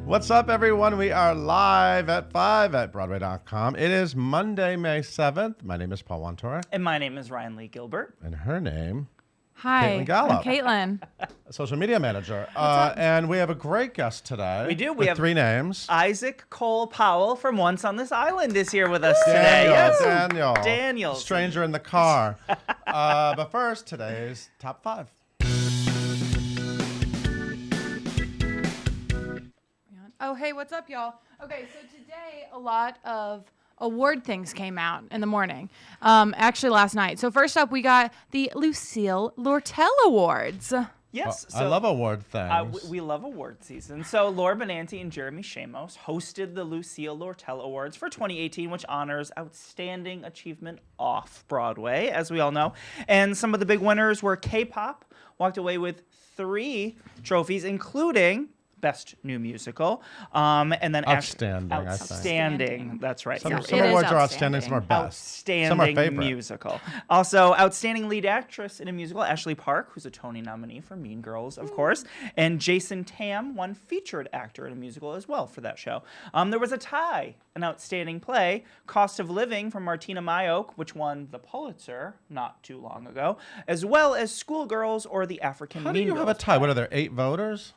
What's up, everyone? We are live at 5 at Broadway.com. It is Monday, May 7th. My name is Paul Wontor. And my name is Ryan Lee Gilbert. And her name... Hi, Caitlin Gallup. I'm Caitlin. Social media manager. And we have a great guest today. We do. We have 3 names. Isaac Cole Powell from Once on This Island is here with us today. Yes. Daniel. Stranger in the car. But first, today's top 5. Oh, hey, what's up, y'all? Okay, so today a lot of award things came out in the morning. Actually, last night. So first up, we got the Lucille Lortel Awards. Yes. I love award things. We love award season. So Laura Benanti and Jeremy Shamos hosted the Lucille Lortel Awards for 2018, which honors outstanding achievement off-Broadway, as we all know. And some of the big winners were K-pop, walked away with 3 trophies, including... Best New Musical, and then Outstanding. Outstanding. That's right. Some awards are outstanding, some are best. Outstanding some are favorite. Musical. Also, Outstanding Lead Actress in a Musical, Ashley Park, who's a Tony nominee for Mean Girls, of course, and Jason Tam won Featured Actor in a Musical as well for that show. There was a tie, an Outstanding Play, Cost of Living from Martina Mayock, which won the Pulitzer not too long ago, as well as Schoolgirls or the African Mean Girls. How do you have a tie? What are there, 8 voters?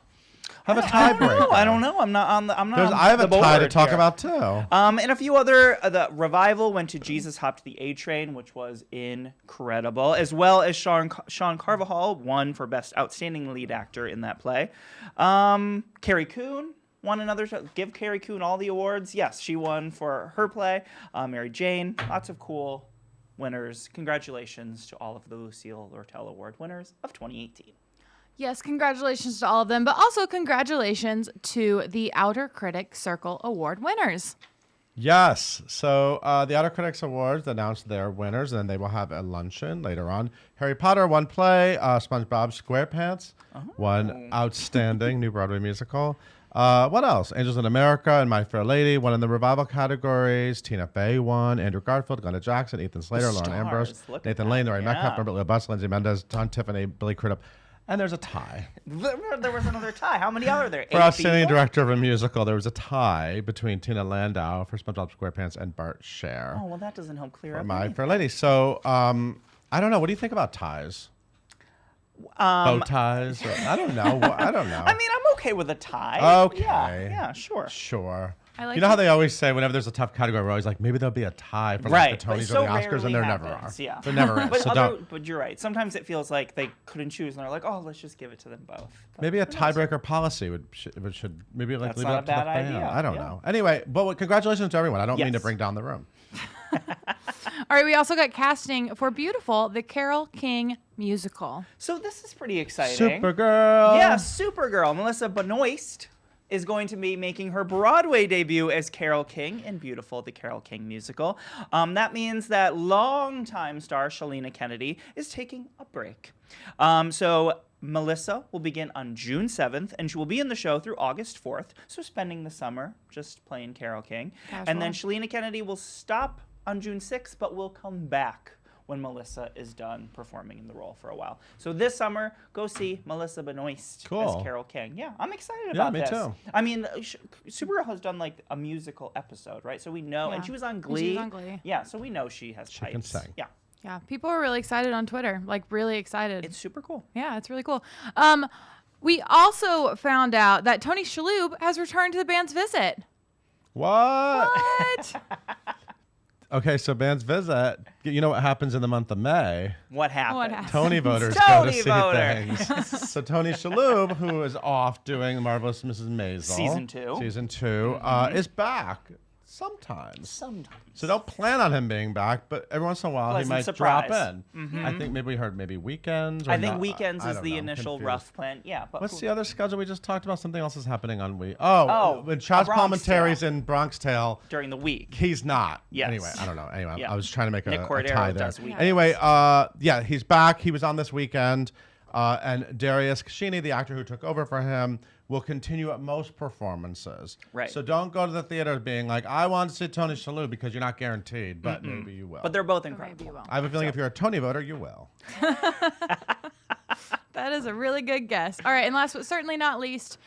Have a tiebreaker. I don't know. I'm not on the. I have a tie to talk about too. And a few other. The Revival went to Jesus Hopped the A Train, which was incredible, as well as Sean Carvajal won for Best Outstanding Lead Actor in that play. Carrie Coon won another. Give Carrie Coon all the awards. Yes, she won for her play. Mary Jane. Lots of cool winners. Congratulations to all of the Lucille Lortel Award winners of 2018. Yes, congratulations to all of them, but also congratulations to the Outer Critics Circle Award winners. Yes. So the Outer Critics Awards announced their winners, and they will have a luncheon later on. Harry Potter won play. SpongeBob SquarePants won Outstanding New Broadway Musical. What else? Angels in America and My Fair Lady won in the revival categories. Tina Fey won. Andrew Garfield, Glenda Jackson, Ethan Slater, Lauren Ambrose, Nathan Lane, Laurie Metcalf, Norbert Leo Bus, Lindsay Mendez, Tom Tiffany, Billy Crudup. And there's a tie. There was another tie. How many are there? For Outstanding Director of a Musical, there was a tie between Tina Landau for SpongeBob SquarePants and Bart Scher. Oh, well, that doesn't help clear up My Fair Lady. So, I don't know. What do you think about ties? Bow ties? I don't know. I don't know. I mean, I'm okay with a tie. Okay. Yeah, sure. Sure. Like you know how they always say whenever there's a tough category, we're always like, maybe there'll be a tie for like the Tonys or the Oscars, and there never are. Yeah. There never is. But you're right. Sometimes it feels like they couldn't choose, and they're like, oh, let's just give it to them both. But maybe a tiebreaker policy should maybe like leave it up to the fan. Idea. I don't know. Anyway, but congratulations to everyone. I don't mean to bring down the room. All right, we also got casting for Beautiful, the Carole King musical. So this is pretty exciting. Supergirl. Yeah, Supergirl. Melissa Benoist is going to be making her Broadway debut as Carole King in Beautiful, the Carole King musical. That means that longtime star Shalina Kennedy is taking a break. So Melissa will begin on June 7th, and she will be in the show through August 4th, so spending the summer just playing Carole King. Casual. And then Shalina Kennedy will stop on June 6th, but will come back when Melissa is done performing in the role for a while. So this summer, go see Melissa Benoist as Carole King. Yeah, I'm excited about this. Yeah, me too. I mean, Supergirl has done like a musical episode, right? So we know, and she was on Glee. Yeah, so we know she has pipes. She can sing. Yeah. Yeah, people are really excited on Twitter, like really excited. It's super cool. Yeah, it's really cool. We also found out that Tony Shalhoub has returned to the band's visit. What? Okay, so band's visit. You know what happens in the month of May? What happens? Tony voters go to see things. So Tony Shalhoub, who is off doing Marvelous Mrs. Maisel. Season 2, is back sometimes. So don't plan on him being back, but every once in a while he might drop in. I think maybe we heard weekends. I think weekends is the initial rough plan. Yeah. But what's the other schedule we just talked about? Something else is happening on week. When Chaz Palminteri's in Bronx Tale during the week. He's not. Yes. Anyway, I don't know. Anyway, I was trying to make a tie there. Anyway, he's back. He was on this weekend. And Darius Kashini, the actor who took over for him, will continue at most performances. Right. So don't go to the theater being like, I want to see Tony Shalhoub, because you're not guaranteed, but maybe you will. But they're both incredible. I have a feeling if you're a Tony voter, you will. That is a really good guess. All right, and last but certainly not least,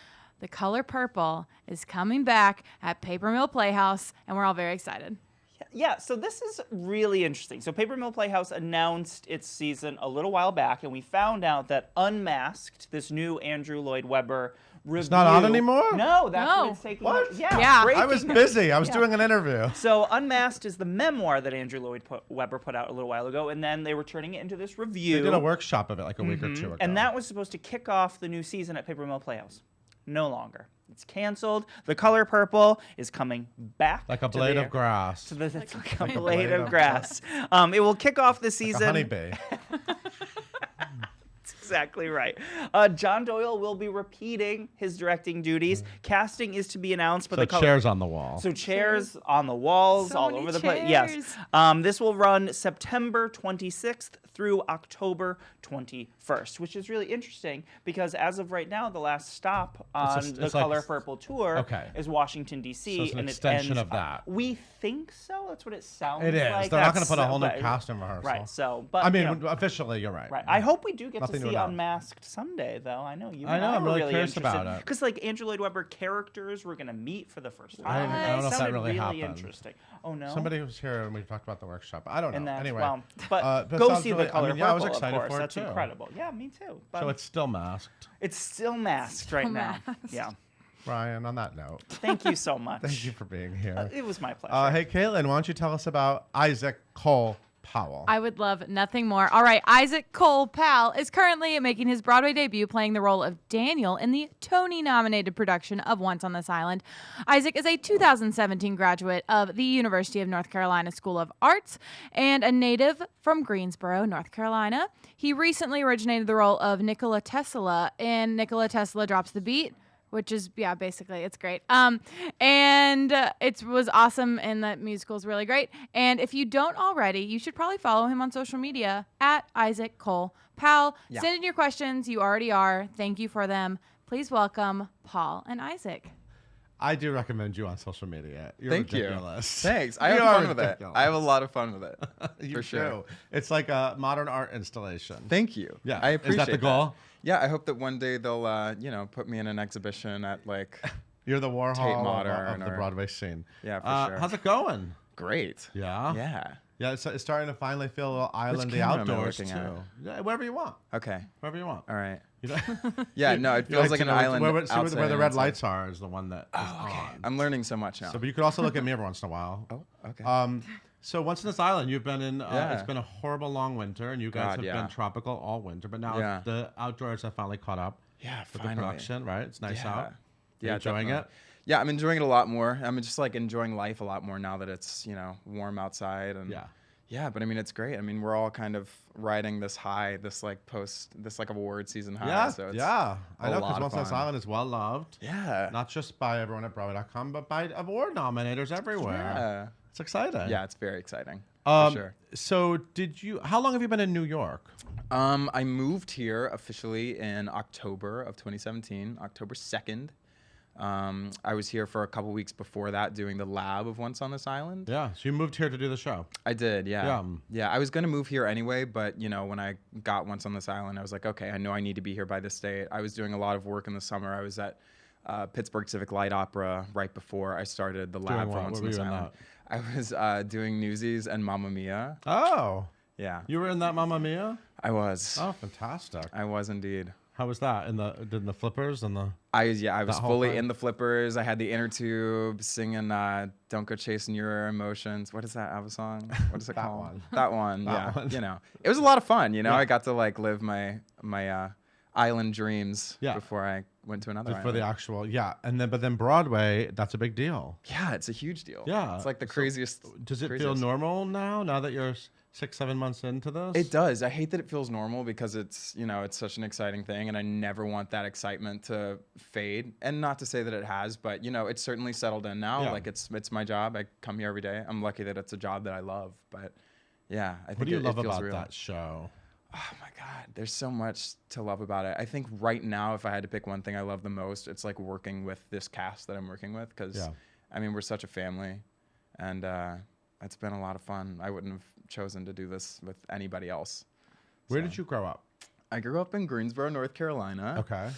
The Color Purple is coming back at Paper Mill Playhouse, and we're all very excited. Yeah, so this is really interesting. So Paper Mill Playhouse announced its season a little while back, and we found out that Unmasked, this new Andrew Lloyd Webber review... It's not on anymore? No, that's No. what it's taking... What? Yeah. I was busy. I was doing an interview. So Unmasked is the memoir that Andrew Lloyd Webber put out a little while ago, and then they were turning it into this review. They did a workshop of it like a week or two ago. And that was supposed to kick off the new season at Paper Mill Playhouse. No longer. It's canceled. The Color Purple is coming back. Like a blade of grass. It's like a blade of grass. It will kick off the Like a season. honeybee. Exactly right. John Doyle will be repeating his directing duties. Casting is to be announced, but So the Color... chairs on the wall. So chairs on the walls, So all many over the place. Yes. This will run September 26th through October 21st, which is really interesting because as of right now, the last stop on the Color Purple tour is Washington, D.C. So it's an and extension it ends, of that. We think so. That's what it sounds It is. like. They're not going to put a That's- whole new but- casting rehearsal. Right. So, but I mean, you know, officially, you're right. right. I hope we do get Nothing to to see announce. Unmasked someday, though. I know you. I know, and I'm were really curious interested about it. because like Andrew Lloyd Webber characters were going to meet for the first I time. don't know if that Sounded really happened. interesting. Oh no. Somebody was here and we talked about the workshop. I don't know. And that's, Anyway. well, but it go sounds see really- the Color I was Purple, excited of course. for it That's too. incredible. Yeah, me too. But So it's still masked. it's still masked right now. masked. Yeah. Ryan, on that note, Thank you so much. thank you for being here. It was my pleasure. Hey, Caitlin, why don't you tell us about Isaac Cole Powell? I would love nothing more. All right, Isaac Cole Powell is currently making his Broadway debut playing the role of Daniel in the Tony-nominated production of Once on This Island. Isaac is a 2017 graduate of the University of North Carolina School of Arts and a native from Greensboro, North Carolina. He recently originated the role of Nikola Tesla in Nikola Tesla Drops the Beat, which is, yeah, basically, it's great. It was awesome, and the musical is really great. And if you don't already, you should probably follow him on social media at Isaac Cole Powell. Yeah. Send in your questions. You already are. Thank you for them. Please welcome Paul and Isaac. I do recommend you on social media. You're Thank ridiculous. you. Thanks. I You have are fun with it. ridiculous. I have a lot of fun with it. You for sure. do. It's like a modern art installation. Thank you. Yeah. I Is appreciate that the goal? Yeah, I hope that one day they'll, put me in an exhibition at like. You're the Warhol of Modern the or- Broadway scene. Yeah, for sure. How's it going? Great. Yeah? Yeah. Yeah, it's starting to finally feel a little islandy camera am I outdoors, too. looking at? Yeah, wherever you want. Okay. Wherever you want. All right. You know? Yeah. No, it You feels like to an know island. Where outside the and red inside. lights are is the one that is on. I'm learning so much now. So, but you could also look at me every once in a while. Oh, okay. So once in this island, you've been in. Yeah. It's been a horrible long winter, and you guys God, have yeah. been tropical all winter. But now Yeah. the outdoors have finally caught up. Yeah, with finally. the production, right? It's nice Yeah. out. Yeah, You enjoying definitely. it? Yeah, I'm enjoying it a lot more. I'm just like enjoying life a lot more now that it's warm outside and Yeah. yeah. But I mean, it's great. I mean, we're all kind of riding this high, this like award season high. Yeah, so it's yeah. I a know lot because of Once in This fun. Island is well loved. Yeah. Not just by everyone at Broadway.com, but by award nominators everywhere. Yeah. It's exciting. Yeah, it's very exciting. Um, for sure. So how long have you been in New York? I moved here officially in October of 2017, October 2nd. I was here for a couple weeks before that doing the lab of Once on This Island. Yeah. So you moved here to do the show. I did, yeah. Yeah. Yeah, I was going to move here anyway, but, when I got Once on This Island, I was like, okay, I know I need to be here by this date. I was doing a lot of work in the summer. I was at Pittsburgh Civic Light Opera right before I started the lab Doing for what? Once What on were This you in Island. I was doing Newsies and Mamma Mia. Oh. Yeah, You were in that Mamma Mia? I was. Oh, fantastic. I was indeed. How was that? In the flippers and the I was whole fully thing? in the flippers. I had the inner tube singing "Don't Go Chasing Your Emotions." What is that ABBA song? What is it That called? one. That one. That Yeah. one. It was a lot of fun. Yeah. I got to like live my island dreams Yeah. before I went to another. for the island. actual but then Broadway, that's a big deal. Yeah, it's a huge deal. Yeah. it's like the So craziest. Does it feel craziest. normal now that you're 6-7 months into this? It does. I hate that it feels normal because it's it's such an exciting thing, and I never want that excitement to fade. And not to say that it has, but it's certainly settled in now. Yeah. Like it's my job. I come here every day. I'm lucky that it's a job that I love. But yeah, I think What do you it love feels about real. that show? Oh my God, there's so much to love about it. I think right now, if I had to pick one thing I love the most, it's like working with this cast that I'm working with because Yeah. I mean we're such a family, and it's been a lot of fun. I wouldn't have chosen to do this with anybody else. Where So, did you grow up? I grew up in Greensboro, North Carolina. Okay.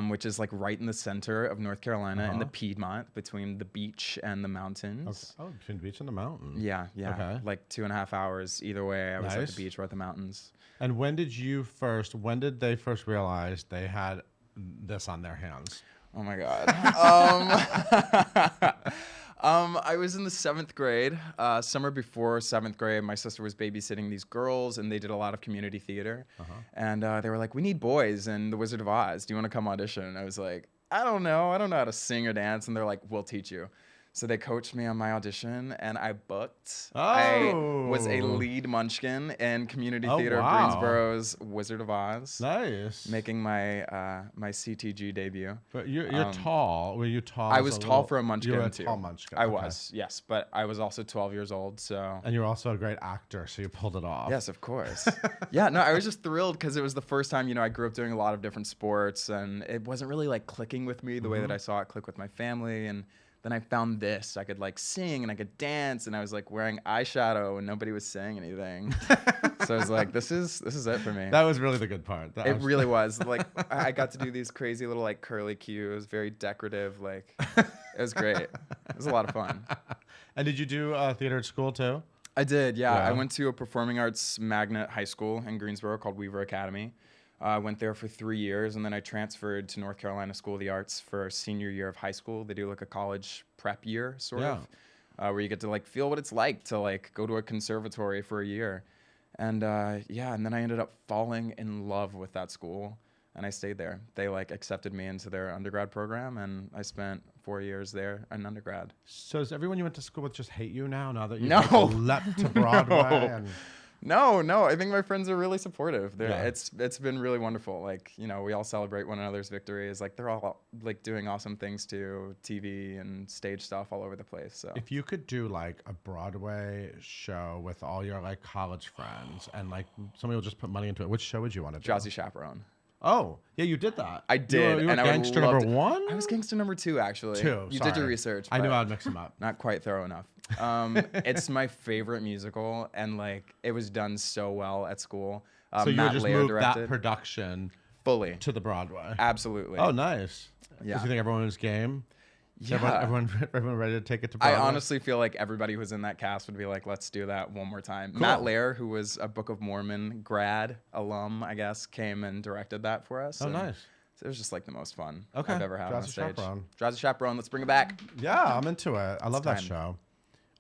Which is like right in the center of North Carolina in the Uh-huh. Piedmont, between the beach and the mountains. Oh, between the beach and the mountain. Yeah, yeah. Okay. Like 2.5 hours either way. I was at Nice. the beach or at the mountains. And when did they first realize they had this on their hands? Oh my God. I was in the 7th grade. Summer before 7th grade, my sister was babysitting these girls, and they did a lot of community theater. And they were like, "We need boys in The Wizard of Oz. Do you want to come audition?" And I was like, "I don't know. I don't know how to sing or dance." And they're like, "We'll teach you." So they coached me on my audition, and I booked. I was a Oh. lead munchkin in community Oh, theater wow. of Greensboro's Wizard of Oz, Nice. making my my CTG debut. But you're tall. Were you tall? I as was a tall little- for a munchkin You were a too. tall munchkin. I okay. was, yes, but I was also 12 years old, so. And you're also a great actor, so you pulled it off. Yes, of course. Yeah, no, I was just thrilled because it was the first time, I grew up doing a lot of different sports, and it wasn't really like clicking with me the way that I saw it click with my family. And then I found this. I could like sing and I could dance, and I was like wearing eyeshadow and nobody was saying anything. So I was like, this is it for me. That was really the good part. It really was. Like I got to do these crazy little like curly cues, very decorative. Like it was great. It was a lot of fun. And did you do theater at school too? I did, yeah. Yeah. I went to a performing arts magnet high school in Greensboro called Weaver Academy. I went there for 3 years, and then I transferred to North Carolina School of the Arts for senior year of high school. They do like a college prep year, sort of, where you get to like feel what it's like to like go to a conservatory for a year. And and then I ended up falling in love with that school, and I stayed there. They like accepted me into their undergrad program, and I spent 4 years there in undergrad. So does everyone you went to school with just hate you now that you No. leapt to Broadway? And No, I think my friends are really supportive. Yeah. It's been really wonderful. Like, we all celebrate one another's victories. Like, they're all like doing awesome things too, TV and stage stuff all over the place. So if you could do like a Broadway show with all your like college friends and like somebody will just put money into it, which show would you want to do? Drowsy Chaperone. Oh, yeah, you did that. I did, You were and I would gangster love number to- one? I was gangster number 2, actually. Two. You did your sorry. research. I knew but I'd mix them up. not quite thorough enough. It's my favorite musical, and like it was done so well at school. So you Matt just Lair moved directed that production fully. to the Broadway. Absolutely. Oh, nice. Yeah. Do you think everyone was game? Is Yeah. everyone ready to take it to I Broadway? honestly feel like everybody who was in that cast would be like, let's do that one more time. Cool. Matt Lair, who was a Book of Mormon alum, I guess, came and directed that for us. Oh, and nice. It was just like the most fun Okay. I've ever had on Drowsy stage. Chaperone. Drowsy Chaperone, let's bring it back. Yeah, I'm into it. I love that time. show.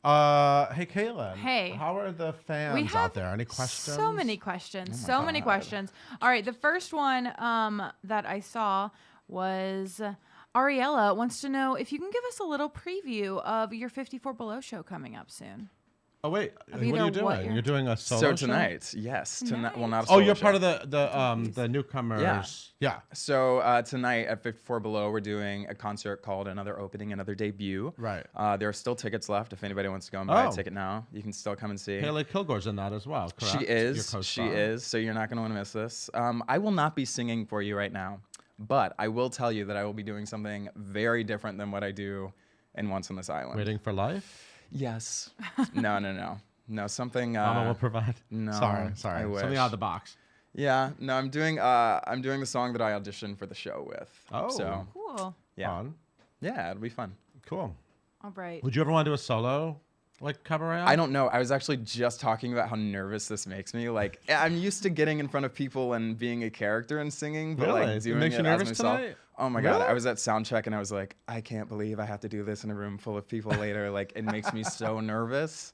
Hey, Caitlin. Hey. How are the fans We have out there? Any questions? So many questions. So many questions. All right. The first one that I saw was Ariella wants to know if you can give us a little preview of your 54 Below show coming up soon. Oh, wait. What are either you what doing? you're- You're doing a solo So show? tonight, yes. Tonight, well, not a Oh, solo you're show. part of the newcomers. Yeah. So tonight at 54 Below, we're doing a concert called Another Opening, Another Debut. Right. There are still tickets left. If anybody wants to go and buy Oh. a ticket now, you can still come and see. Haley Kilgore's in that as well, correct? She Your is. She co-star. is. So you're not going to want to miss this. I will not be singing for you right now, but I will tell you that I will be doing something very different than what I do in Once on This Island. Waiting for life? Yes. No, something. Mama will provide? no, Sorry. I Something wish. out of the box. Yeah. No, I'm doing the song that I auditioned for the show with. Oh. So Cool. yeah. Fun. Yeah, it'll be fun. Cool. All right. Would you ever want to do a solo, like, cabaret? I don't know. I was actually just talking about how nervous this makes me. Like, I'm used to getting in front of people and being a character and singing, but Really? like It doing makes you as nervous myself. tonight? Oh my god! Really? I was at sound check and I was like, I can't believe I have to do this in a room full of people later. Like, it makes me so nervous.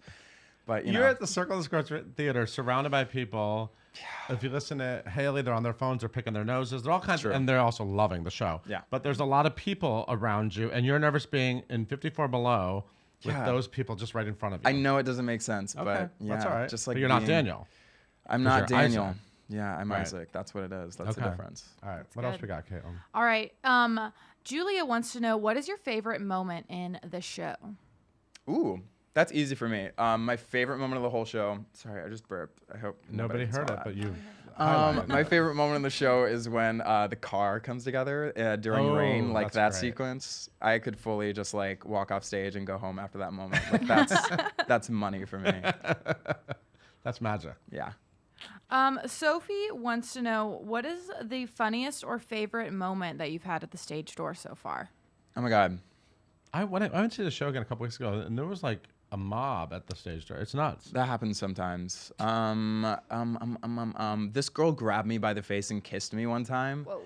But You're know, at the Circle of Squares Theater, surrounded by people. Yeah. If you listen to Haley, they're on their phones, they're picking their noses, they're all kinds True. and they're also loving the show. Yeah. But there's a lot of people around you, and you're nervous being in 54 Below with Yeah. those people just right in front of you. I know it doesn't make sense, Okay, but yeah, that's all right. just like but you're not being- Daniel. I'm 'Cause not you're Daniel. Isaac. Yeah, I'm Right. Isaac. That's what it is. That's the Okay. difference. All right. What else good. we got, Caitlin? All right. Julia wants to know, what is your favorite moment in the show? Ooh, that's easy for me. My favorite moment of the whole show. Sorry, I just burped. I hope Nobody can heard saw it, that. but you. highlighted My it. favorite moment in the show is when the car comes together during Oh, rain, like that's that great. sequence. I could fully just like walk off stage and go home after that moment. Like that's money for me. That's magic. Yeah. Sophie wants to know, what is the funniest or favorite moment that you've had at the stage door so far? Oh my God. I went to the show again a couple weeks ago, and there was like a mob at the stage door. It's nuts. That happens sometimes. This girl grabbed me by the face and kissed me one time. Whoa.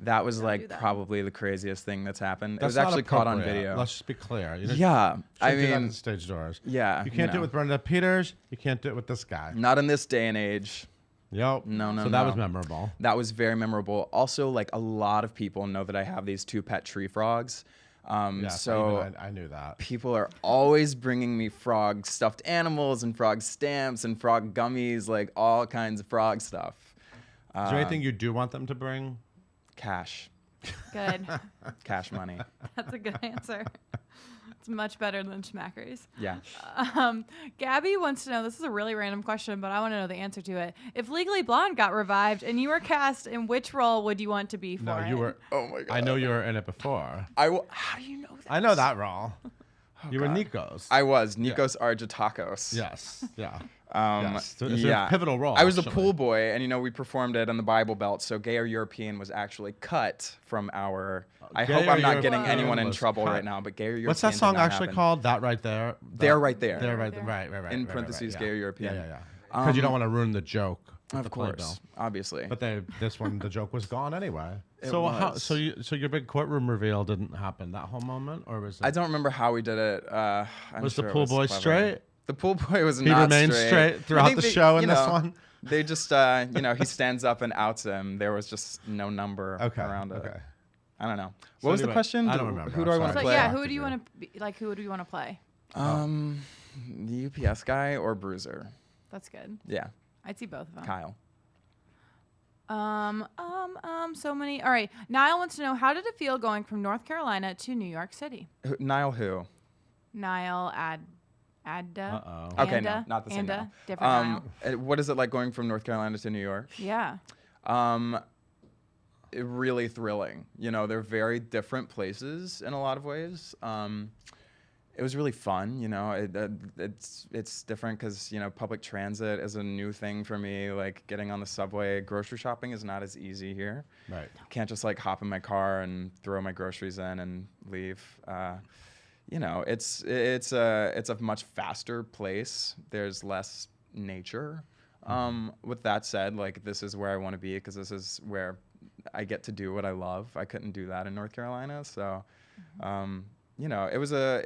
That was do like that. probably the craziest thing that's happened. That's it was not actually caught on appropriate. video. Let's just be clear. You Yeah, I shouldn't do that at mean, the stage doors. yeah. You can't do it know. with Brenda Peters. You can't do it with this guy. Not in this day and age. Yep. No. So that was memorable. That was very memorable. Also, like a lot of people know that I have these 2 pet tree frogs. Yes, So I knew that. people are always bringing me frog stuffed animals and frog stamps and frog gummies, like all kinds of frog stuff. Is there anything you do want them to bring? Cash. Good. Cash money. That's a good answer. It's much better than schmackeries. Yeah. Gabby wants to know, this is a really random question, but I want to know the answer to it. If Legally Blonde got revived and you were cast, in which role would you want to be for No, it? you were. Oh my God. I know you were in it before. How do you know that? I know that role. You were God. Nikos. I was Nikos Argitakos. Yes. Yeah. Um, Yes. So it's a pivotal role, I was actually. a pool boy, and we performed it on the Bible Belt. So gay or European was actually cut from our. I Gay hope or I'm not getting European anyone in was trouble cut. right now. But gay or European. What's that did song not actually happen. called? That right there. They're right there. They're right There. there. Right. In parentheses, yeah. gay or European. Yeah. Because you don't want to ruin the joke. with Of the course, playbill. obviously. But this one, the joke was gone anyway. It So was. so your big courtroom reveal didn't happen that whole moment, or was it? I don't remember how we did it. I'm Was the sure it pool was boy clever. straight? The pool boy was He not remained straight I throughout think the they- show in you this know, one? They just, he stands up and outs him. There was just no number around it. Okay. I don't know. So What was the anyway, question? I don't remember. Who I'm do I sorry. want So to play? yeah, Talk who to do you you. want to be, like? Who would you want to play? The UPS guy or Bruiser? That's good. Yeah, I'd see both of them. Kyle. So many. All right. Niall wants to know, how did it feel going from North Carolina to New York City? Niall who? Niall Adda. Uh-oh. Okay, no, Anda? not the same Anda? Niall. Different Niall. What is it like going from North Carolina to New York? Yeah. Really thrilling. They're very different places in a lot of ways. It was really fun. It's different because public transit is a new thing for me. Like getting on the subway, grocery shopping is not as easy here. Right. Can't just like hop in my car and throw my groceries in and leave. It's a much faster place. There's less nature. With that said, like this is where I want to be because this is where I get to do what I love. I couldn't do that in North Carolina, so it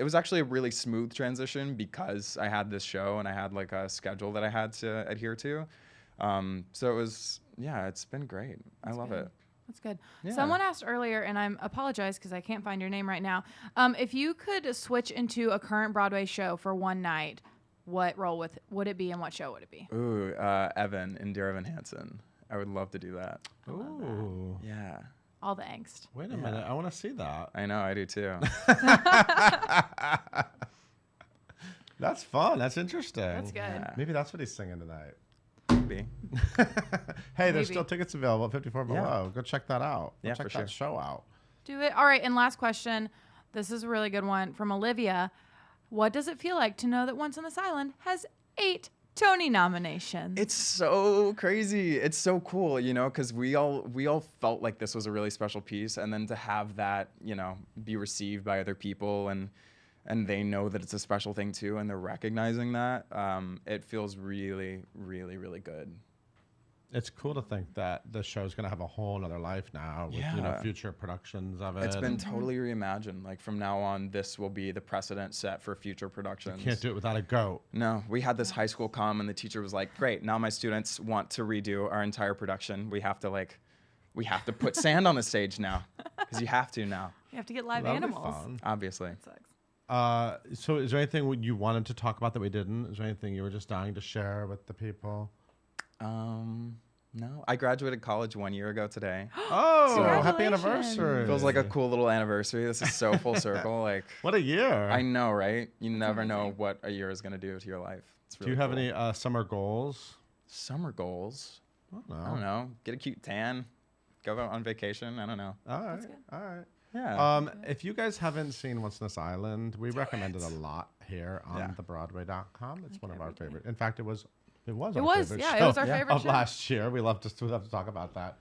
was actually a really smooth transition because I had this show and I had like a schedule that I had to adhere to. So it's been great. I love it. That's good. Yeah. Someone asked earlier, and I apologize because I can't find your name right now. If you could switch into a current Broadway show for one night, what role would it be and what show would it be? Ooh, Evan in Dear Evan Hansen. I would love to do that. Ooh. Yeah. All the angst. Wait a minute. I want to see that. I know, I do too. That's fun. That's interesting. That's good. Yeah. Maybe that's what he's singing tonight. Maybe. Hey, there's Maybe. still tickets available at 54 Below. Go check that out. Go Yeah, check for that sure. show out. Do it. All right. And last question. This is a really good one from Olivia. What does it feel like to know that Once on This Island has 8 Tony nominations? It's so crazy. It's so cool, because we all felt like this was a really special piece, and then to have that, be received by other people and they know that it's a special thing too, and they're recognizing that, it feels really, really, really good. It's cool to think that the show's going to have a whole nother life now with Yeah. future productions of it. It's been totally reimagined. Like from now on, this will be the precedent set for future productions. Can't do it without a goat. No, we had this high school comm, and the teacher was like, "Great, now my students want to redo our entire production. We have to put sand on the stage now, because you have to now, You have to get live That'll be animals. fun. obviously." Sucks. So is there anything you wanted to talk about that we didn't? Is there anything you were just dying to share with the people? No, I graduated college 1 year ago today. Oh, happy Congratulations. anniversary. Feels like a cool little anniversary. This is so full circle. Like, What a year. I know, right? You never know what a year is gonna do to your life. It's Do really you have cool. any summer goals? summer goals? I don't I don't know. Get a cute tan. Go out on vacation. I don't know. All right. good. All right. Yeah. If you guys haven't seen Once on This Island, we recommend it a lot here on Yeah. thebroadway.com. It's one of our we do. favorite. In fact, it was It was. It our was, favorite yeah, it show was our favorite of show. last year. We love to talk about that.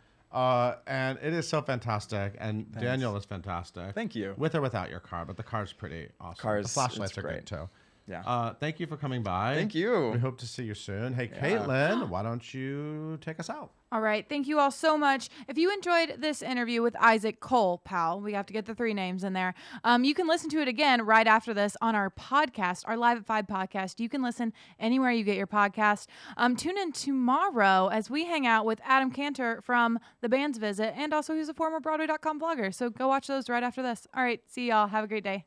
And it is so fantastic. And Daniel is fantastic. Thank you. With or without your car, but the car's pretty awesome. Car's- the flashlights it's are great. good too. Yeah. Thank you for coming by. Thank you. We hope to see you soon. Hey, Caitlin, why don't you take us out? All right. Thank you all so much. If you enjoyed this interview with Isaac Cole, Powell, we have to get the 3 names in there. You can listen to it again right after this on our podcast, our Live at 5 podcast. You can listen anywhere you get your podcast. Tune in tomorrow as we hang out with Adam Cantor from The Band's Visit, and also he's a former Broadway.com blogger. So go watch those right after this. All right. See y'all. Have a great day.